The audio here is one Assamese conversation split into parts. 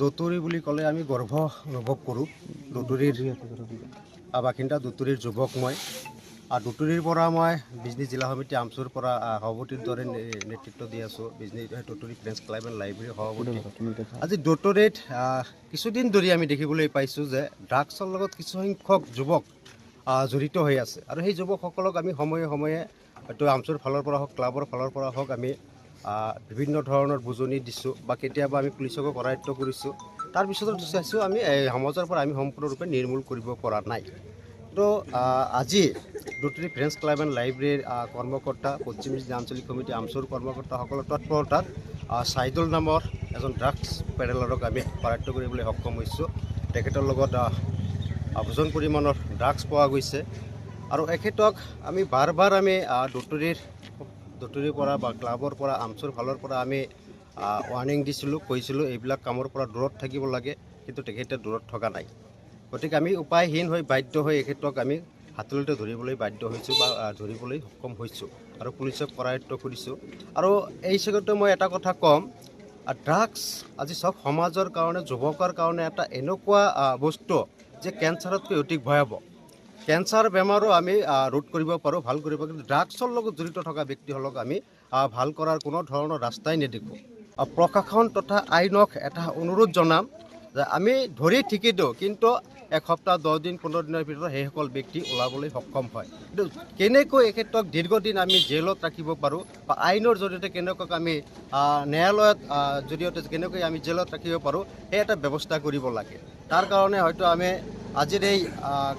দতুৰী বুলি ক'লে আমি গৰ্ব অনুভৱ কৰোঁ। দতুৰীৰ বাসিন্দা, দতুৰীৰ যুৱক মই। আৰু দতুৰীৰ পৰা মই বিজনী জিলা সমিতি আমচুৰ পৰা সভাপতিৰ দৰে নেতৃত্ব দি আছোঁ। বিজনী দতুৰী ফ্ৰেণ্ডছ ক্লাব এণ্ড লাইব্ৰেৰীৰ সভাপতি। আজি দতুৰীত কিছুদিন ধৰি আমি দেখিবলৈ পাইছোঁ যে ড্ৰাগছৰ লগত কিছুসংখ্যক যুৱক জড়িত হৈ আছে। আৰু সেই যুৱকসকলক আমি সময়ে সময়ে হয়তো আমচুৰ ফালৰ পৰা হওক, ক্লাবৰ ফালৰ পৰা হওক, আমি বিভিন্ন ধৰণৰ বুজনি দিছোঁ বা কেতিয়াবা আমি পুলিচকো কৰায়ত্ব কৰিছোঁ। তাৰপিছতো চাইছোঁ আমি সমাজৰ পৰা আমি সম্পূৰ্ণৰূপে নিৰ্মূল কৰিব পৰা নাই। তো আজি দতুৰী ফ্ৰেণ্ডছ ক্লাব এণ্ড লাইব্ৰেৰীৰ কৰ্মকৰ্তা, পশ্চিম জিলা আঞ্চলিক কমিটি আমচুৰ কৰ্মকৰ্তাসকলৰ তৎপৰতাত চাইদুল নামৰ এজন ড্ৰাগছ পেডেলাৰক আমি কৰায়ত্ব কৰিবলৈ সক্ষম হৈছোঁ। তেখেতৰ লগত ভোজন পৰিমাণৰ ড্ৰাগছ পোৱা গৈছে। আৰু এখেতক আমি বাৰ বাৰ আমি দতুৰীৰ পৰা বা ক্লাবৰ পৰা, আমচুৰ ফালৰ পৰা আমি ৱাৰ্ণিং দিছিলোঁ, কৈছিলোঁ এইবিলাক কামৰ পৰা দূৰত থাকিব লাগে, কিন্তু তেখেতে দূৰত থকা নাই। গতিকে আমি উপায়হীন হৈ বাধ্য হৈ এখেতক আমি হাতলতে ধৰিবলৈ বাধ্য হৈছোঁ বা ধৰিবলৈ সক্ষম হৈছোঁ আৰু পুলিচক কৰায়ত্ব কৰিছোঁ। আৰু এই চেগতে মই এটা কথা ক'ম, ড্ৰাগছ আজি চব সমাজৰ কাৰণে, যুৱকৰ কাৰণে এটা এনেকুৱা বস্তু যে কেঞ্চাৰতকৈ অধিক ভয়াৱহ। কেঞ্চাৰ বেমাৰো আমি ৰোধ কৰিব পাৰোঁ, ভাল কৰিব, কিন্তু ড্ৰাগছৰ লগত জড়িত থকা ব্যক্তিসকলক আমি ভাল কৰাৰ কোনো ধৰণৰ ৰাস্তাই নেদেখোঁ। প্ৰশাসন তথা আইনক এটা অনুৰোধ জনাম যে আমি ধৰি ঠিকেই দিওঁ, কিন্তু এসপ্তাহ, 10 দিন, 15 দিনৰ ভিতৰত সেইসকল ব্যক্তি ওলাবলৈ সক্ষম হয়। কিন্তু কেনেকৈ এখেতক দীৰ্ঘদিন আমি জেলত ৰাখিব পাৰোঁ বা আইনৰ জৰিয়তে কেনেকৈ আমি ন্যায়ালয়ত জৰিয়তে কেনেকৈ আমি জেলত ৰাখিব পাৰোঁ, সেই এটা ব্যৱস্থা কৰিব লাগে। তাৰ কাৰণে হয়তো আমি আজিৰ এই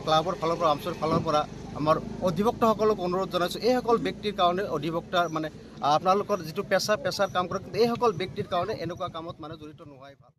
ক্লাবৰ ফালৰ পৰা, আমচুৰ ফালৰ পৰা আমাৰ অধিবক্তাসকলক অনুৰোধ জনাইছোঁ, এইসকল ব্যক্তিৰ কাৰণে অধিবক্তাৰ আপোনালোকৰ যিটো পেছাৰ কাম কৰে, কিন্তু এইসকল ব্যক্তিৰ কাৰণে এনেকুৱা কামত জড়িত নোহোৱাই ভাল।